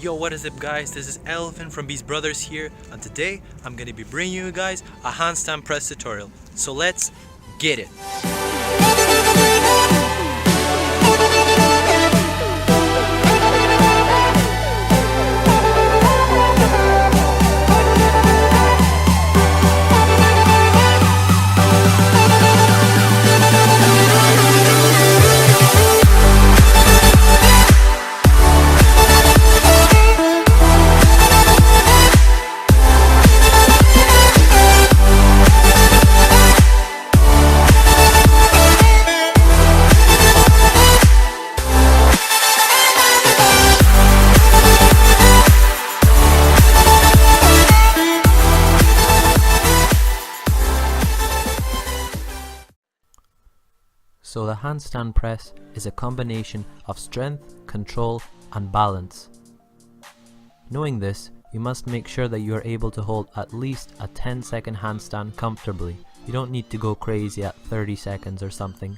Yo, what is up guys, this is Elephant from Beast Brothers here, and today I'm gonna be bringing you guys a handstand press tutorial. So let's get it! So the handstand press is a combination of strength, control and balance. Knowing this, you must make sure that you are able to hold at least a 10-second handstand comfortably. You don't need to go crazy at 30 seconds or something.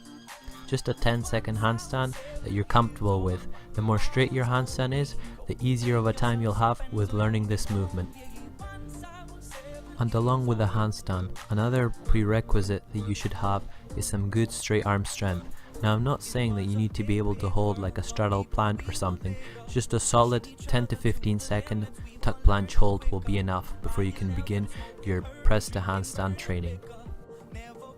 Just a 10-second handstand that you're comfortable with. The more straight your handstand is, the easier of a time you'll have with learning this movement. And along with the handstand, another prerequisite that you should have is some good straight arm strength. Now I'm not saying that you need to be able to hold like a straddle planche or something, just a solid 10 to 15 second tuck planche hold will be enough before you can begin your press to handstand training.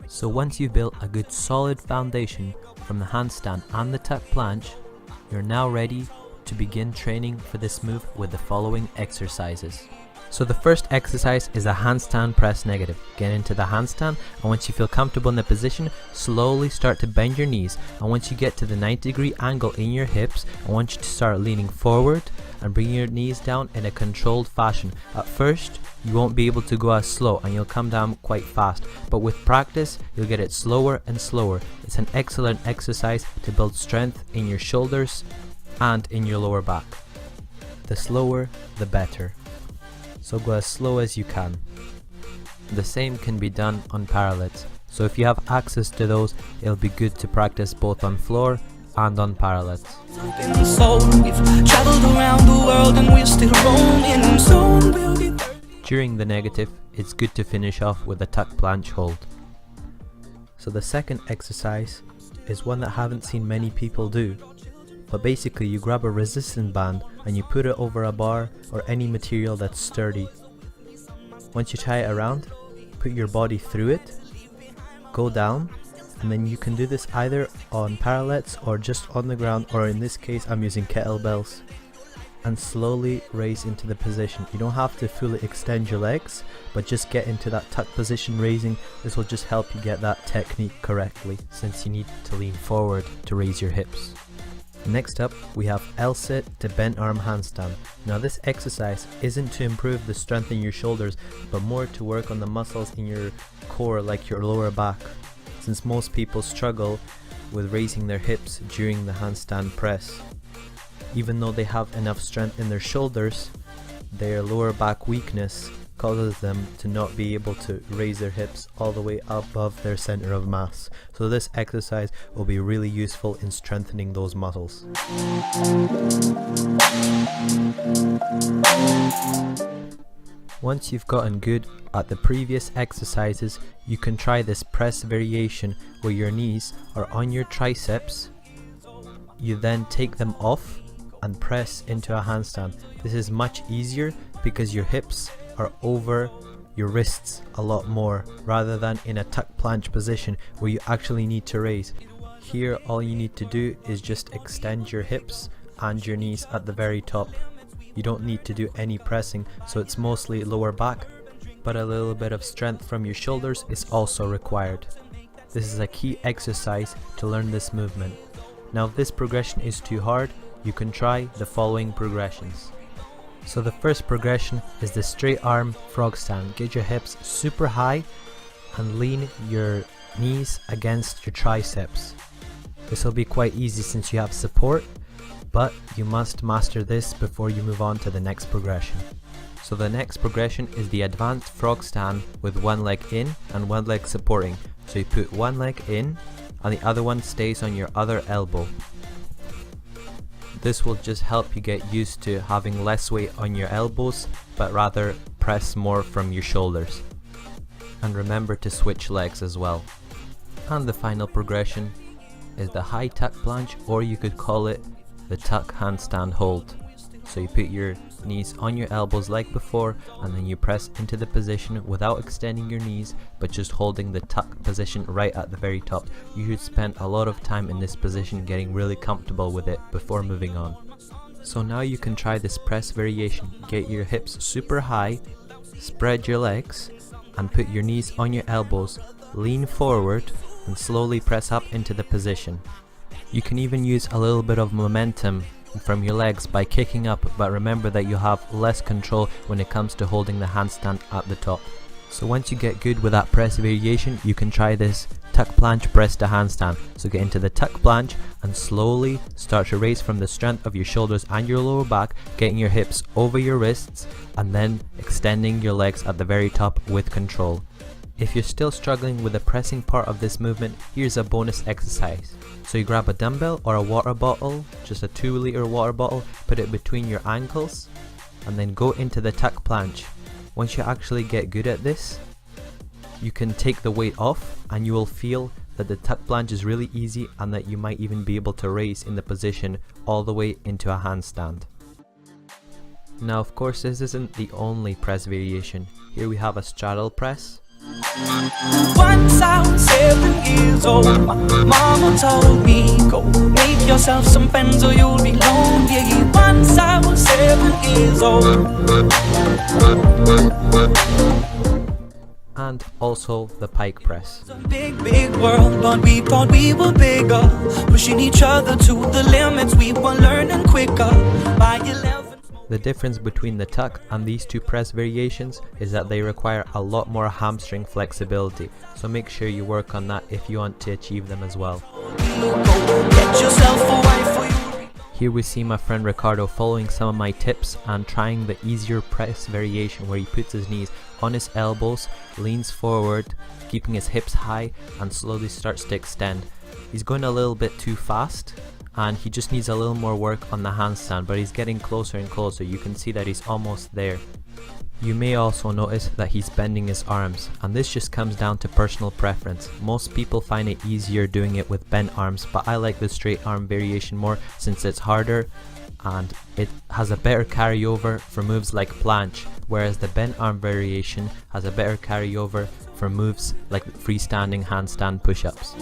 So once you've built a good solid foundation from the handstand and the tuck planche, you're now ready to begin training for this move with the following exercises. So the first exercise is a handstand press negative. Get into the handstand, and once you feel comfortable in the position, slowly start to bend your knees, and once you get to the 90-degree angle in your hips, I want you to start leaning forward and bring your knees down in a controlled fashion. At first you won't be able to go as slow and you'll come down quite fast, but with practice you'll get it slower and slower. It's an excellent exercise to build strength in your shoulders and in your lower back. The slower the better. So go as slow as you can. The same can be done on parallettes, so if you have access to those, it'll be good to practice both on floor and on parallettes. During the negative, it's good to finish off with a tuck planche hold. So the second exercise is one that I haven't seen many people do. But basically you grab a resistance band and you put it over a bar or any material that's sturdy. Once you tie it around, put your body through it, go down, and then you can do this either on parallettes or just on the ground, or in this case I'm using kettlebells, and slowly raise into the position. You don't have to fully extend your legs, but just get into that tuck position raising. This will just help you get that technique correctly, since you need to lean forward to raise your hips. Next up, we have L-sit to bent arm handstand. Now this exercise isn't to improve the strength in your shoulders, but more to work on the muscles in your core, like your lower back, since most people struggle with raising their hips during the handstand press. Even though they have enough strength in their shoulders, their lower back weakness causes them to not be able to raise their hips all the way above their center of mass. So this exercise will be really useful in strengthening those muscles. Once you've gotten good at the previous exercises, you can try this press variation where your knees are on your triceps. You then take them off and press into a handstand. This is much easier because your hips are over your wrists a lot more, rather than in a tuck planche position where you actually need to raise. Here all you need to do is just extend your hips and your knees at the very top. You don't need to do any pressing, so it's mostly lower back, but a little bit of strength from your shoulders is also required. This is a key exercise to learn this movement. Now if this progression is too hard, you can try the following progressions. So the first progression is the straight arm frog stand. Get your hips super high and lean your knees against your triceps. This will be quite easy since you have support, but you must master this before you move on to the next progression. So the next progression is the advanced frog stand with one leg in and one leg supporting. So you put one leg in and the other one stays on your other elbow. This will just help you get used to having less weight on your elbows, but rather press more from your shoulders. And remember to switch legs as well. And the final progression is the high tuck planche, or you could call it the tuck handstand hold. So you put your knees on your elbows like before, and then you press into the position without extending your knees, but just holding the tuck position right at the very top. You should spend a lot of time in this position getting really comfortable with it before moving on. So now you can try this press variation. Get your hips super high, spread your legs, and put your knees on your elbows, lean forward, and slowly press up into the position. You can even use a little bit of momentum from your legs by kicking up, but remember that you have less control when it comes to holding the handstand at the top. So once you get good with that press variation, you can try this tuck planche press to handstand. So get into the tuck planche and slowly start to raise from the strength of your shoulders and your lower back, getting your hips over your wrists and then extending your legs at the very top with control. If you're still struggling with the pressing part of this movement, here's a bonus exercise. So you grab a dumbbell or a water bottle, just a 2-liter water bottle, put it between your ankles and then go into the tuck planche. Once you actually get good at this, you can take the weight off and you will feel that the tuck planche is really easy and that you might even be able to raise in the position all the way into a handstand. Now of course this isn't the only press variation. Here we have a straddle press. Once I was 7 years old, my mama told me, go make yourself some friends or you'll be lonely. Once I was 7 years old. And also the pike press. It's a big, big world, but we thought we were bigger, pushing each other to the limits, we were learning quicker. By 11. The difference between the tuck and these two press variations is that they require a lot more hamstring flexibility, so make sure you work on that if you want to achieve them as well. Here we see my friend Ricardo following some of my tips and trying the easier press variation where he puts his knees on his elbows, leans forward, keeping his hips high and slowly starts to extend. He's going a little bit too fast and he just needs a little more work on the handstand, but he's getting closer and closer. You can see that he's almost there. You may also notice that he's bending his arms, and this just comes down to personal preference. Most people find it easier doing it with bent arms, but I like the straight arm variation more since it's harder and it has a better carryover for moves like planche, whereas the bent arm variation has a better carryover for moves like freestanding handstand push-ups.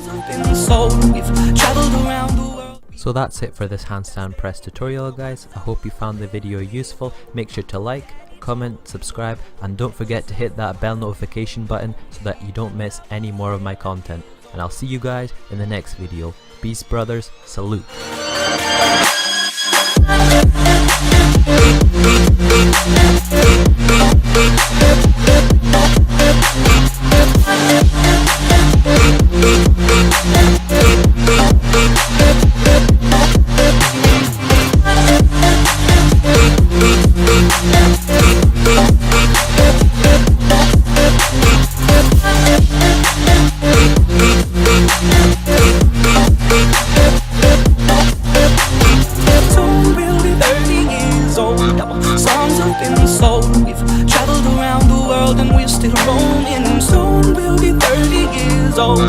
So that's it for this handstand press tutorial guys. I hope you found the video useful. Make sure to like, comment, subscribe, and don't forget to hit that bell notification button so that you don't miss any more of my content. And I'll see you guys in the next video. Beast Brothers, salute! Songs have been sold, we've traveled around the world and we're still roaming. Soon we'll be 30 years old.